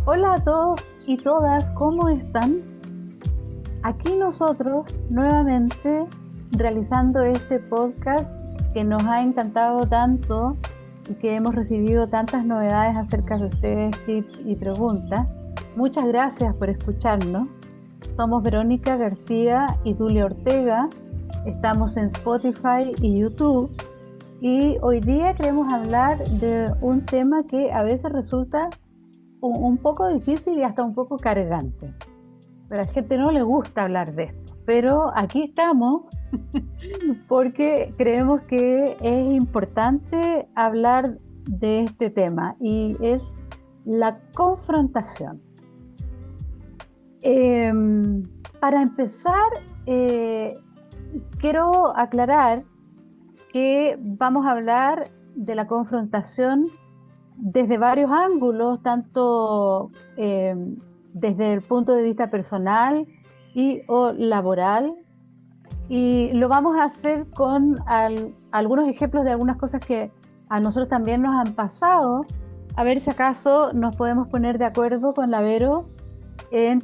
Hola a todos y todas, ¿cómo están? Aquí nosotros nuevamente realizando este podcast que nos ha encantado tanto y que hemos recibido tantas novedades acerca de ustedes, tips y preguntas. Muchas gracias por escucharnos. Somos Verónica García y Julia Ortega. Estamos en Spotify y YouTube. Y hoy día queremos hablar de un tema que a veces resulta un poco difícil y hasta un poco cargante. A la gente no le gusta hablar de esto, pero aquí estamos porque creemos que es importante hablar de este tema y es la confrontación. Eh, para empezar, eh, quiero aclarar que vamos a hablar de la confrontación desde varios ángulos, tanto desde el punto de vista personal y o laboral, y lo vamos a hacer con algunos ejemplos de algunas cosas que a nosotros también nos han pasado, a ver si acaso nos podemos poner de acuerdo con la Vero en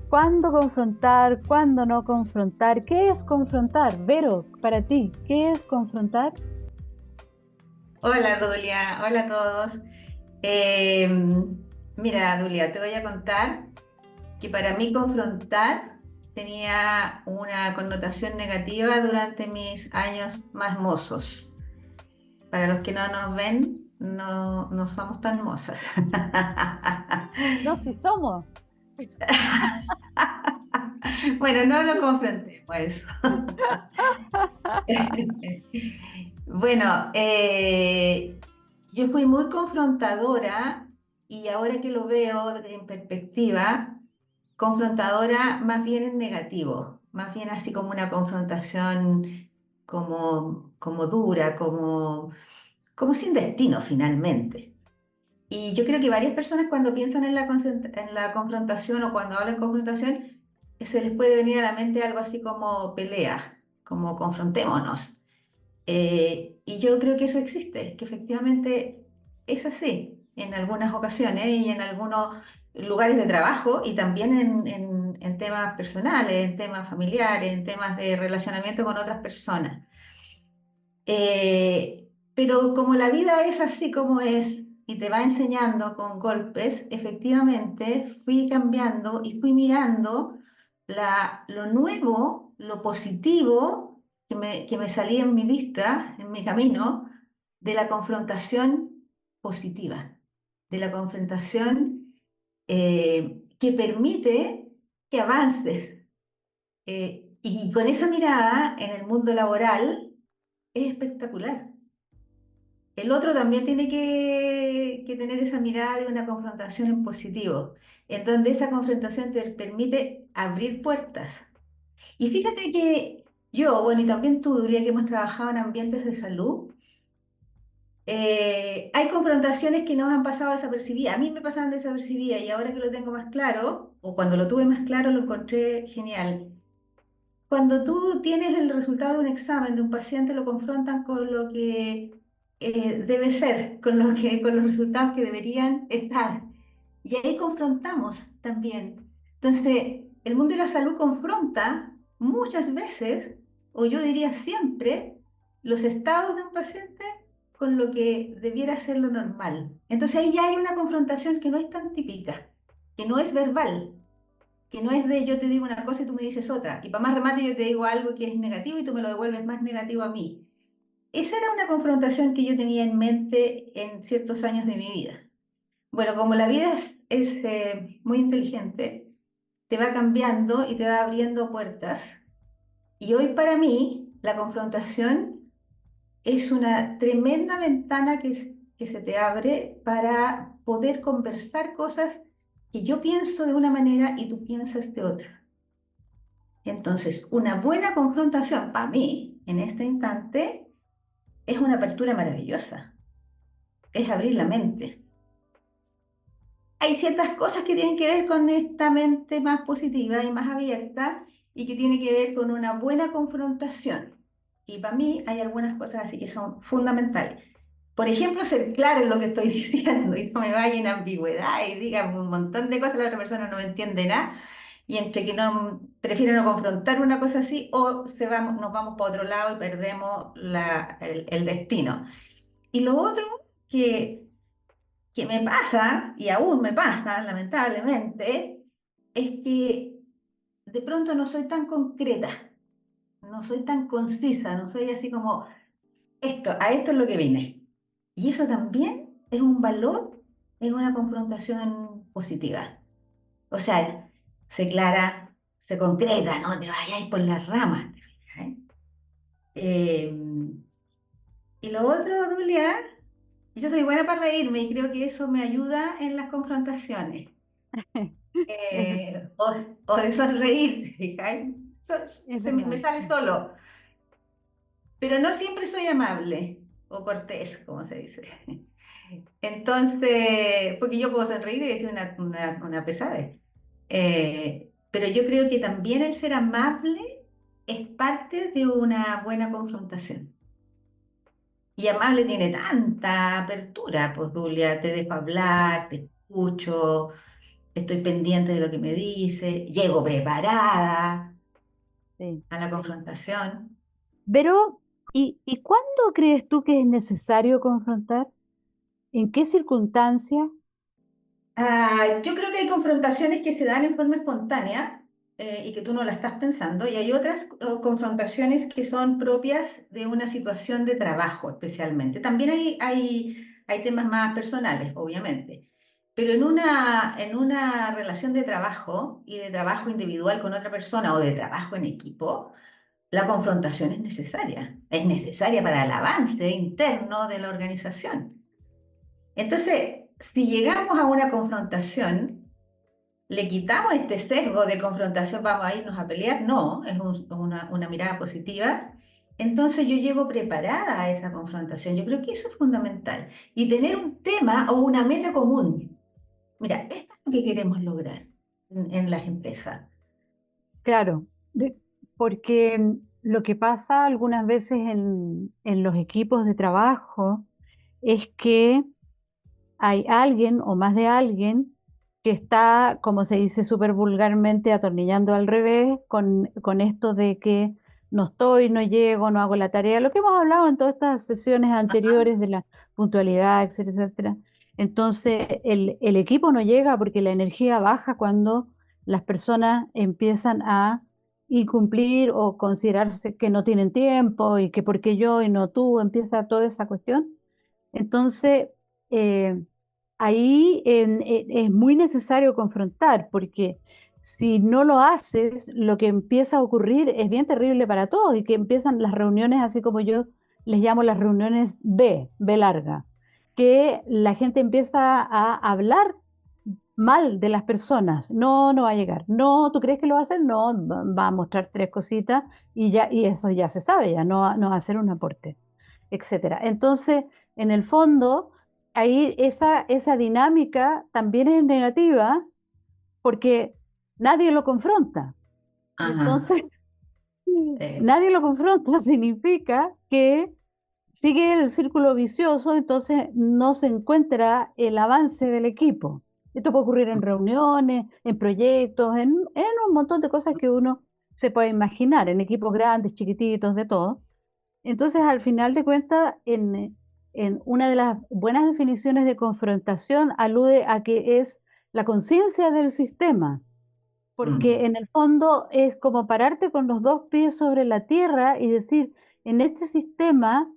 cuándo confrontar, cuándo no confrontar. ¿Qué es confrontar? Vero, para ti, ¿qué es confrontar? Hola, Dulia, hola a todos. Eh, Mira, Dulia, te voy a contar que para mí confrontar tenía una connotación negativa durante mis años más mozos. Para los que no nos ven, no somos tan mozas. No, si somos. Bueno, no lo confrontemos eso. Bueno, yo fui muy confrontadora y ahora que lo veo en perspectiva, confrontadora más bien en negativo, más bien así como una confrontación como dura, como sin destino finalmente. Y yo creo que varias personas cuando piensan en en la confrontación o cuando hablan de confrontación, se les puede venir a la mente algo así como pelea, como confrontémonos. Y yo creo que eso existe, que efectivamente es así en algunas ocasiones y en algunos lugares de trabajo y también en temas personales, en temas familiares, en temas de relacionamiento con otras personas. Pero como la vida es así como es y te va enseñando con golpes, efectivamente fui cambiando y fui mirando lo nuevo, lo positivo que me salía en mi vista, en mi camino, de la confrontación positiva, de la confrontación que permite que avances. Y con esa mirada en el mundo laboral es espectacular. El otro también tiene que tener esa mirada de una confrontación en positivo, en donde esa confrontación te permite abrir puertas. Y fíjate que yo, bueno, y también tú, Duría, que hemos trabajado en ambientes de salud, hay confrontaciones que nos han pasado desapercibidas. A mí me pasaban desapercibidas y ahora que lo tengo más claro, o cuando lo tuve más claro, lo encontré genial. Cuando tú tienes el resultado de un examen de un paciente, lo confrontan con lo que debe ser, con los resultados que deberían estar. Y ahí confrontamos también. Entonces, el mundo de la salud confronta muchas veces, o yo diría siempre, los estados de un paciente con lo que debiera ser lo normal. Entonces ahí ya hay una confrontación que no es tan típica, que no es verbal, que no es de yo te digo una cosa y tú me dices otra, y para más remate yo te digo algo que es negativo y tú me lo devuelves más negativo a mí. Esa era una confrontación que yo tenía en mente en ciertos años de mi vida. Bueno, como la vida es muy inteligente, te va cambiando y te va abriendo puertas. Y hoy para mí la confrontación es una tremenda ventana que se te abre para poder conversar cosas que yo pienso de una manera y tú piensas de otra. Entonces, una buena confrontación para mí, en este instante, es una apertura maravillosa, es abrir la mente. Hay ciertas cosas que tienen que ver con esta mente más positiva y más abierta y que tiene que ver con una buena confrontación. Y para mí hay algunas cosas así que son fundamentales. Por ejemplo, ser claro en lo que estoy diciendo y no me vaya en ambigüedad y diga un montón de cosas, la otra persona no me entiende nada, y entre que no, prefiero no confrontar una cosa así, o nos vamos para otro lado y perdemos el destino. Y lo otro que, que me pasa, y aún me pasa, lamentablemente, es que de pronto no soy tan concreta, no soy tan concisa, no soy así como a esto es lo que vine. Y eso también es un valor en una confrontación positiva. O sea, se clara, se concreta, no te vayáis por las ramas, ¿te fijas, eh? Y lo otro, Julia, yo soy buena para reírme y creo que eso me ayuda en las confrontaciones. Es, ver- O de sonreír, ¿te fijas? es Me verdad. sale solo. Pero no siempre soy amable o cortés, como se dice. Entonces, porque yo puedo sonreír y decir una pesadez. Pero yo creo que también el ser amable es parte de una buena confrontación. Y amable tiene tanta apertura, pues Julia, te dejo hablar, te escucho, estoy pendiente de lo que me dice, llego preparada Sí. a la confrontación. Pero, ¿y cuándo crees tú que es necesario confrontar? ¿En qué circunstancias? Yo creo que hay confrontaciones que se dan en forma espontánea y que tú no la estás pensando, y hay otras confrontaciones que son propias de una situación de trabajo especialmente. También hay temas más personales, obviamente, pero en una relación de trabajo y de trabajo individual con otra persona o de trabajo en equipo, la confrontación es necesaria para el avance interno de la organización. Entonces, si llegamos a una confrontación, le quitamos este sesgo de confrontación, vamos a irnos a pelear, no, es una mirada positiva. Entonces yo llego preparada a esa confrontación. Yo creo que eso es fundamental. Y tener un tema o una meta común. Mira, esto es lo que queremos lograr en las empresas. Claro, porque lo que pasa algunas veces en los equipos de trabajo es que hay alguien o más de alguien que está, como se dice súper vulgarmente, atornillando al revés con esto de que no estoy, no llego, no hago la tarea, lo que hemos hablado en todas estas sesiones anteriores de la puntualidad, etcétera, etcétera. Entonces, el equipo no llega porque la energía baja cuando las personas empiezan a incumplir o considerarse que no tienen tiempo y que porque yo y no tú, empieza toda esa cuestión. Entonces, eh, ahí es muy necesario confrontar, porque si no lo haces, lo que empieza a ocurrir es bien terrible para todos y que empiezan las reuniones, así como yo les llamo las reuniones B larga, que la gente empieza a hablar mal de las personas. No, no va a llegar. No, ¿tú crees que lo va a hacer? No, va a mostrar tres cositas y ya, y eso ya se sabe, ya no va a hacer un aporte, etcétera. Entonces, en el fondo, ahí esa dinámica también es negativa porque nadie lo confronta. Ajá. Entonces, Sí. nadie lo confronta significa que sigue el círculo vicioso, entonces no se encuentra el avance del equipo. Esto puede ocurrir en reuniones, en proyectos, en un montón de cosas que uno se puede imaginar, en equipos grandes, chiquititos, de todo. Entonces, al final de cuentas, en una de las buenas definiciones de confrontación alude a que es la conciencia del sistema, Mm. porque en el fondo es como pararte con los dos pies sobre la tierra y decir, en este sistema,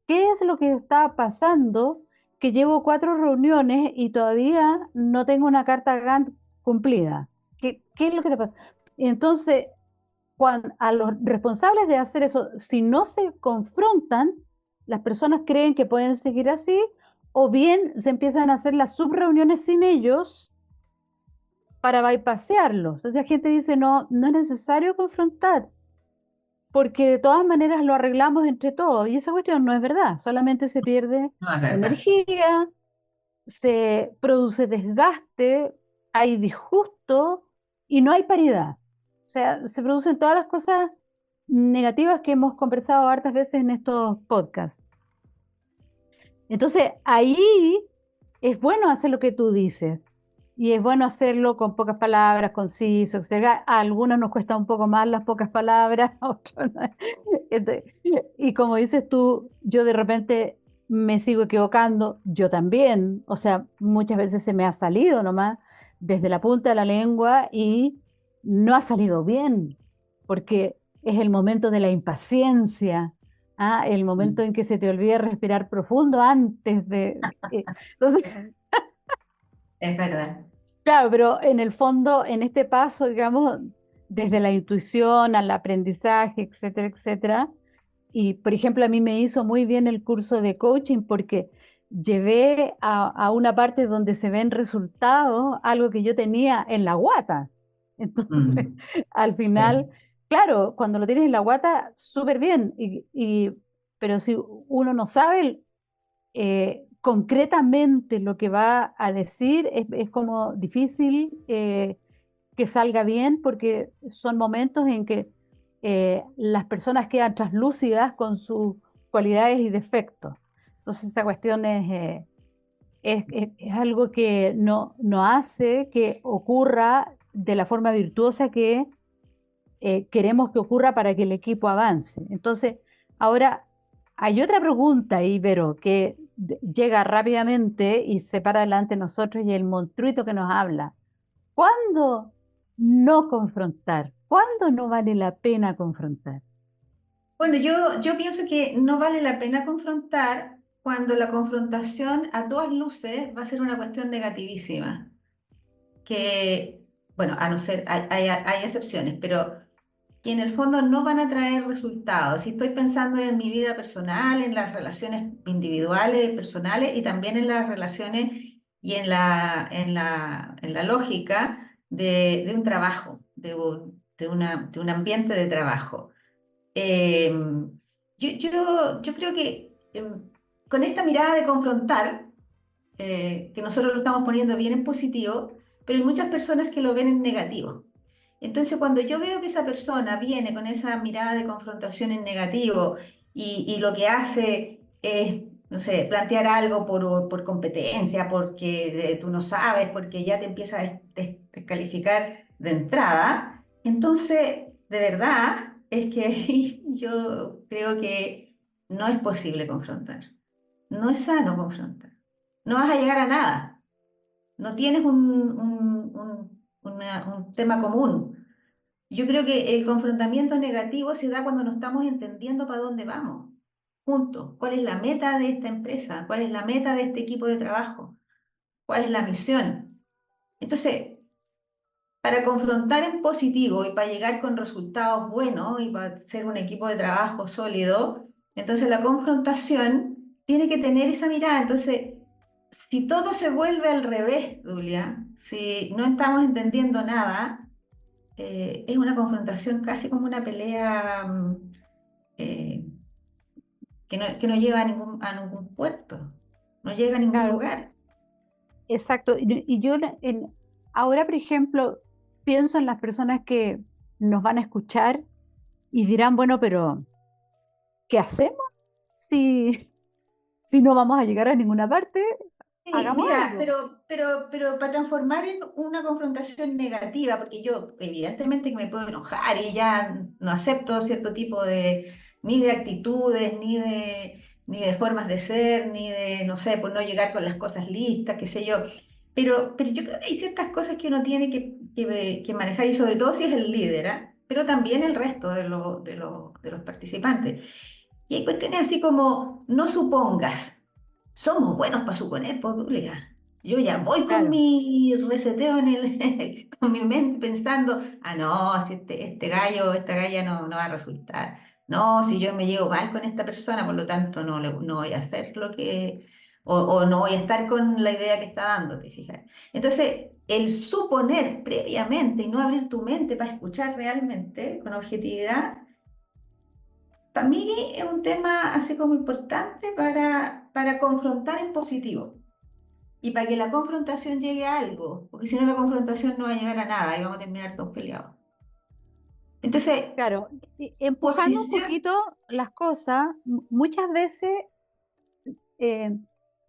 ¿qué es lo que está pasando? Que llevo cuatro reuniones y todavía no tengo una carta Gantt cumplida. ¿Qué es lo que te pasa? Y entonces, a los responsables de hacer eso, si no se confrontan, las personas creen que pueden seguir así, o bien se empiezan a hacer las subreuniones sin ellos para bypasearlos. Entonces la gente dice, no, no es necesario confrontar, porque de todas maneras lo arreglamos entre todos. Y esa cuestión no es verdad, solamente se pierde No, es verdad. energía, se produce desgaste, hay disgusto y no hay paridad. O sea, se producen todas las cosas negativas que hemos conversado hartas veces en estos podcasts. Entonces, ahí es bueno hacer lo que tú dices. Y es bueno hacerlo con pocas palabras, conciso, etcétera. A algunos nos cuesta un poco más las pocas palabras, a otros no. Este, y como dices tú, yo de repente me sigo equivocando, yo también. O sea, muchas veces se me ha salido nomás desde la punta de la lengua y no ha salido bien, porque es el momento de la impaciencia. Ah, el momento en que se te olvida respirar profundo antes entonces, Es verdad. claro, pero en el fondo, en este paso, digamos, desde la intuición al aprendizaje, etcétera, etcétera. Y, por ejemplo, a mí me hizo muy bien el curso de coaching porque llevé a una parte donde se ven resultados, algo que yo tenía en la guata. Entonces, Mm, al sí. final, claro, cuando lo tienes en la guata, súper bien. Pero si uno no sabe concretamente lo que va a decir, es como difícil que salga bien porque son momentos en que las personas quedan translúcidas con sus cualidades y defectos. Entonces esa cuestión es algo que no hace que ocurra de la forma virtuosa que queremos que ocurra para que el equipo avance. Entonces, ahora hay otra pregunta, Ibero, que llega rápidamente y se para delante de nosotros y el monstruito que nos habla. ¿Cuándo no confrontar? ¿Cuándo no vale la pena confrontar? Bueno, yo pienso que no vale la pena confrontar cuando la confrontación a todas luces va a ser una cuestión negativísima. Que, bueno, a no ser, hay excepciones, pero que en el fondo no van a traer resultados. Si estoy pensando en mi vida personal, en las relaciones individuales, personales y también en las relaciones y en la lógica de un trabajo, de un ambiente de trabajo. Eh, yo creo que con esta mirada de confrontar, que nosotros lo estamos poniendo bien en positivo, pero hay muchas personas que lo ven en negativo. Entonces, cuando yo veo que esa persona viene con esa mirada de confrontación en negativo y lo que hace es, no sé, plantear algo por competencia, porque tú no sabes, porque ya te empieza a descalificar de entrada, entonces, de verdad, es que yo creo que no es posible confrontar. No es sano confrontar. No vas a llegar a nada. No tienes un tema común. Yo creo que el confrontamiento negativo se da cuando no estamos entendiendo para dónde vamos juntos. ¿Cuál es la meta de esta empresa? ¿Cuál es la meta de este equipo de trabajo? ¿Cuál es la misión? Entonces, para confrontar en positivo y para llegar con resultados buenos y para ser un equipo de trabajo sólido, entonces la confrontación tiene que tener esa mirada. Entonces, si todo se vuelve al revés, Julia, si no estamos entendiendo nada, es una confrontación casi como una pelea eh, que no lleva a ningún puerto, no llega a ningún Claro, lugar. exacto. Y yo ahora, por ejemplo, pienso en las personas que nos van a escuchar y dirán, bueno, pero ¿qué hacemos si, si no vamos a llegar a ninguna parte? Sí, Hagamos mira, algo. pero para transformar en una confrontación negativa, porque yo evidentemente que me puedo enojar y ya no acepto cierto tipo de, ni de actitudes, ni de formas de ser, ni de, no sé, por no llegar con las cosas listas, qué sé yo. Pero yo creo que hay ciertas cosas que uno tiene que manejar y sobre todo si es el líder, ¿ah? Pero también el resto de los participantes. Y hay cuestiones así como, no supongas. Somos buenos para suponer, pues, Dúlega. Yo ya voy con Claro, mi reseteo con mi mente pensando, ah, no, si este gallo, esta galla no va a resultar. No, si yo me llevo mal con esta persona, por lo tanto no voy a hacer o no voy a estar con la idea que está dando, ¿te fijas? Entonces, el suponer previamente y no abrir tu mente para escuchar realmente con objetividad, para mí es un tema así como importante para confrontar en positivo y para que la confrontación llegue a algo, porque si no la confrontación no va a llegar a nada y vamos a terminar todos peleados. Entonces, claro. Empujando un posición, poquito las cosas, muchas veces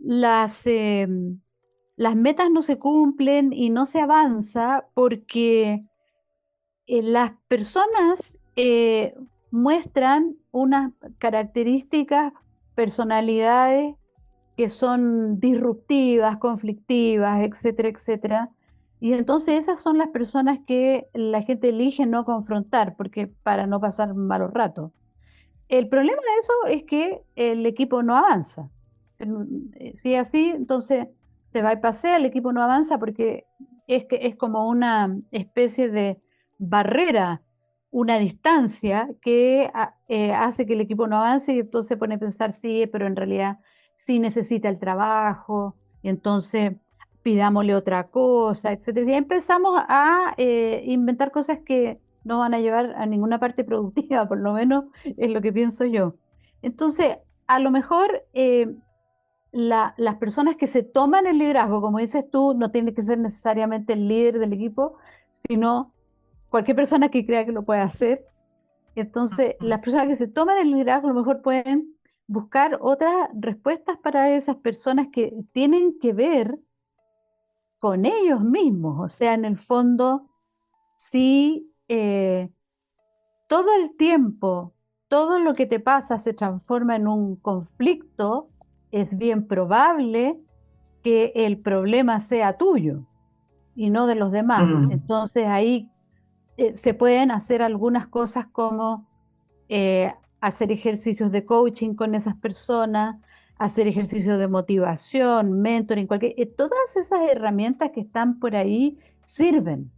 las, las metas no se cumplen y no se avanza porque las personas muestran unas características, personalidades que son disruptivas, conflictivas, etcétera, etcétera. Y entonces esas son las personas que la gente elige no confrontar, porque para no pasar malos ratos. El problema de eso es que el equipo no avanza. Si es así, entonces se va y pasea, el equipo no avanza porque que es como una especie de barrera, una distancia que hace que el equipo no avance y entonces se pone a pensar, sí, pero en realidad sí necesita el trabajo, y entonces pidámosle otra cosa, etcétera. Y empezamos a inventar cosas que no van a llevar a ninguna parte productiva, por lo menos es lo que pienso yo. Entonces, a lo mejor las personas que se toman el liderazgo, como dices tú, no tiene que ser necesariamente el líder del equipo, sino cualquier persona que crea que lo puede hacer. Entonces, Mm. las personas que se toman el liderazgo a lo mejor pueden buscar otras respuestas para esas personas que tienen que ver con ellos mismos. O sea, en el fondo, si todo el tiempo, todo lo que te pasa se transforma en un conflicto, es bien probable que el problema sea tuyo y no de los demás. Mm. Entonces ahí se pueden hacer algunas cosas como hacer ejercicios de coaching con esas personas, hacer ejercicios de motivación, mentoring, todas esas herramientas que están por ahí sirven.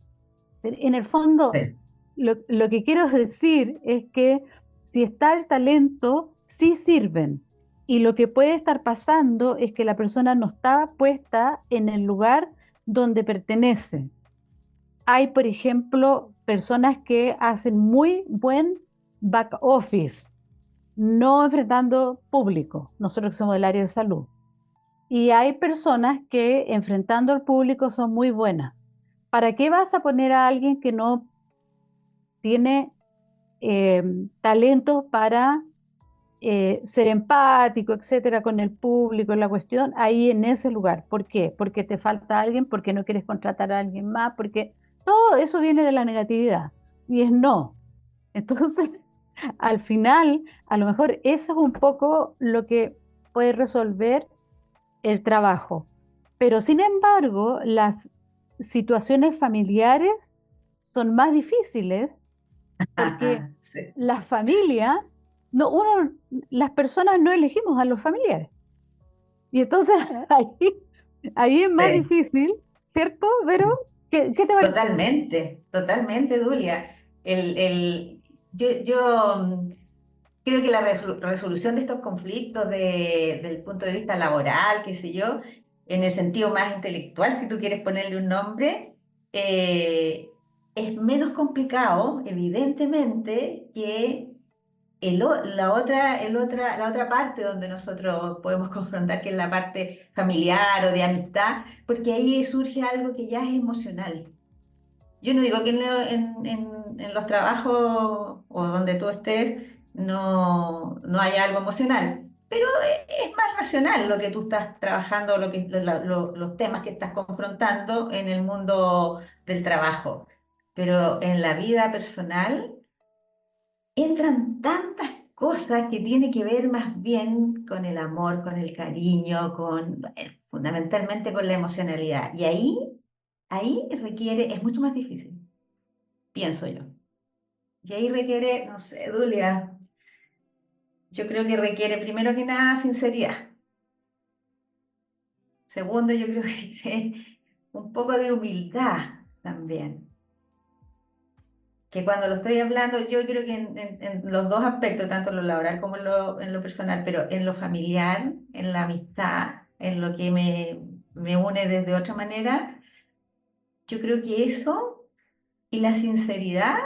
En el fondo, Sí. lo que quiero decir es que si está el talento, sí sirven. Y lo que puede estar pasando es que la persona no está puesta en el lugar donde pertenece. Hay, por ejemplo, personas que hacen muy buen back office, no enfrentando público, nosotros que somos del área de salud. Y hay personas que enfrentando al público son muy buenas. ¿Para qué vas a poner a alguien que no tiene eh, talentos para ser empático, etcétera, con el público, la cuestión, ahí en ese lugar? ¿Por qué? Porque te falta alguien, porque no quieres contratar a alguien más, porque todo eso viene de la negatividad y es no. Entonces, al final, a lo mejor eso es un poco lo que puede resolver el trabajo. Pero sin embargo, las situaciones familiares son más difíciles porque Sí. la familia, no, las personas no elegimos a los familiares. Y entonces ahí es más Sí. difícil, ¿cierto? Pero, ¿qué te parece? Totalmente, totalmente, Dulia. Yo creo que la resolución de estos conflictos desde el punto de vista laboral, qué sé yo, en el sentido más intelectual, si tú quieres ponerle un nombre, eh, es menos complicado, evidentemente, que la otra parte donde nosotros podemos confrontar, que es la parte familiar o de amistad, porque ahí surge algo que ya es emocional. Yo no digo que en los trabajos o donde tú estés no haya algo emocional, pero es más racional lo que tú estás trabajando, los temas que estás confrontando en el mundo del trabajo. Pero en la vida personal entran tantas cosas que tiene que ver más bien con el amor, con el cariño, fundamentalmente con la emocionalidad. Y ahí es mucho más difícil, pienso yo. Y ahí requiere, no sé, Dulia, yo creo que requiere primero que nada sinceridad. Segundo, yo creo que un poco de humildad también. Que cuando lo estoy hablando, yo creo que en los dos aspectos, tanto en lo laboral como en lo personal, pero en lo familiar, en la amistad, en lo que me une desde otra manera, yo creo que eso y la sinceridad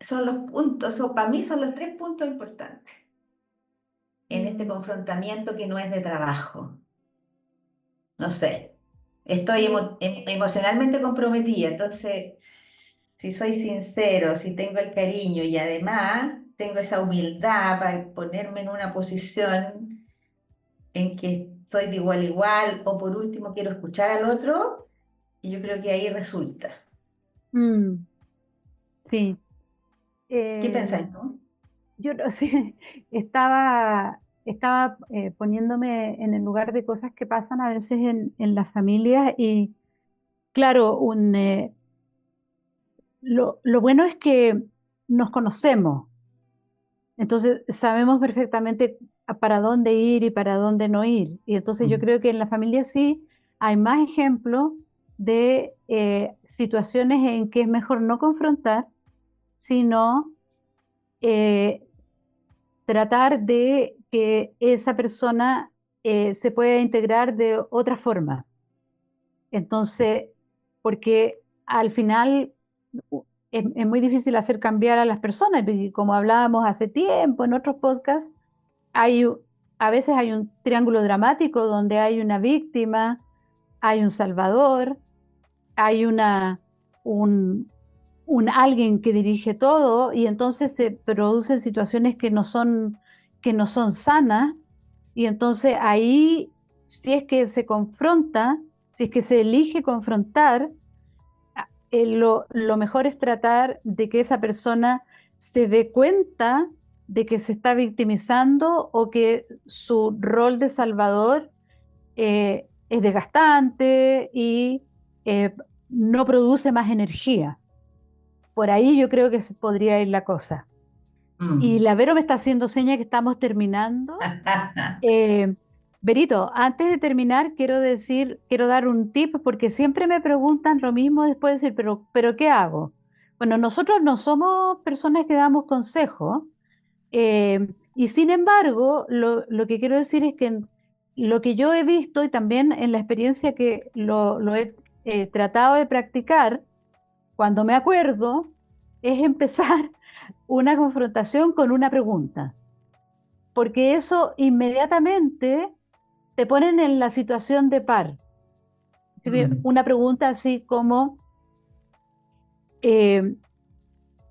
son los puntos, o para mí son los tres puntos importantes en este Mm, confrontamiento que no es de trabajo. No sé, estoy sí, emocionalmente comprometida, entonces si soy sincero, si tengo el cariño y además tengo esa humildad para ponerme en una posición en que soy de igual a igual, o por último quiero escuchar al otro, y yo creo que ahí resulta. Mm, sí. ¿Qué Eh, pensáis tú? yo sí, estaba poniéndome en el lugar de cosas que pasan a veces en las familias y claro, lo bueno es que nos conocemos, entonces sabemos perfectamente para dónde ir y para dónde no ir. Y entonces yo Mm. creo que en la familia sí hay más ejemplos de situaciones en que es mejor no confrontar, sino eh, tratar de que esa persona se pueda integrar de otra forma. Entonces, porque al final es muy difícil hacer cambiar a las personas, y como hablábamos hace tiempo en otros podcasts, hay, a veces hay un triángulo dramático donde hay una víctima, hay un salvador, hay un, un alguien que dirige todo y entonces se producen situaciones que no son sanas y entonces ahí, si es que se confronta, si es que se elige confrontar, lo mejor es tratar de que esa persona se dé cuenta de que se está victimizando o que su rol de salvador es desgastante y no produce más energía. Por ahí yo creo que podría ir la cosa. Y Mm. la Vero me está haciendo seña que estamos terminando. Eh, Berito, antes de terminar, quiero dar un tip porque siempre me preguntan lo mismo después de decir, pero ¿qué hago? Bueno, nosotros no somos personas que damos consejos, y sin embargo, lo que quiero decir es que lo que yo he visto y también en la experiencia que lo he tratado de practicar, cuando me acuerdo, es empezar una confrontación con una pregunta, porque eso inmediatamente te ponen en la situación de par. Si bien Mm. una pregunta así como, eh,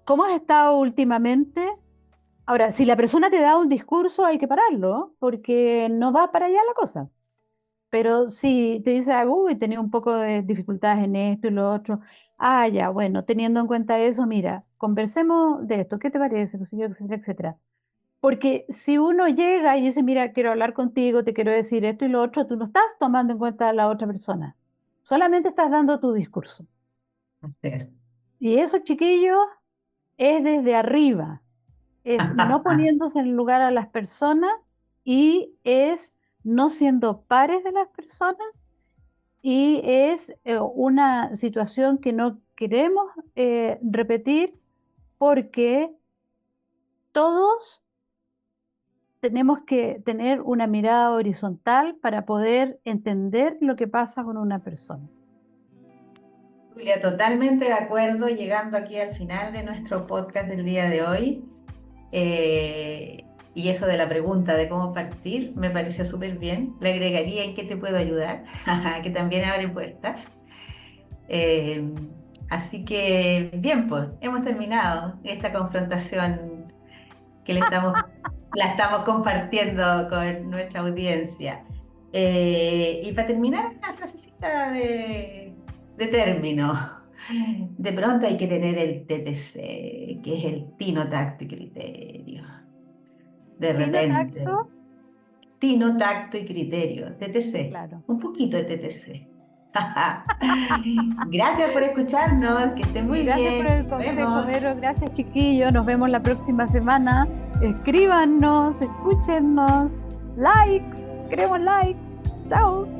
¿cómo has estado últimamente? Ahora, si la persona te da un discurso, hay que pararlo, porque no va para allá la cosa. Pero si te dice, uy, tenía un poco de dificultades en esto y lo otro, ya, bueno, teniendo en cuenta eso, mira, conversemos de esto, ¿qué te parece? Pues, etcétera, etcétera. Porque si uno llega y dice, mira, quiero hablar contigo, te quiero decir esto y lo otro, tú no estás tomando en cuenta a la otra persona. Solamente estás dando tu discurso. Sí. Y eso, chiquillos, es desde arriba. Es no poniéndose en el lugar a las personas y es no siendo pares de las personas y es una situación que no queremos repetir porque todos tenemos que tener una mirada horizontal para poder entender lo que pasa con una persona. Julia, totalmente de acuerdo, llegando aquí al final de nuestro podcast del día de hoy. Eh, y eso de la pregunta de cómo partir me pareció súper bien. Le agregaría en qué te puedo ayudar, que también abre puertas. Eh, Así que, bien, pues, hemos terminado esta confrontación que la estamos compartiendo con nuestra audiencia. Y para terminar, una frasecita de término. De pronto hay que tener el TTC, que es el tino, tacto y criterio. De Tino repente, tacto, tino, tacto y criterio. TTC, claro. un poquito de TTC. Gracias por escucharnos, que estén muy Gracias por bien. el Nos consejo, vemos. Vero. Gracias, chiquillos. Nos vemos la próxima semana. Escríbanos, escúchenos. Likes. Queremos likes. Chao.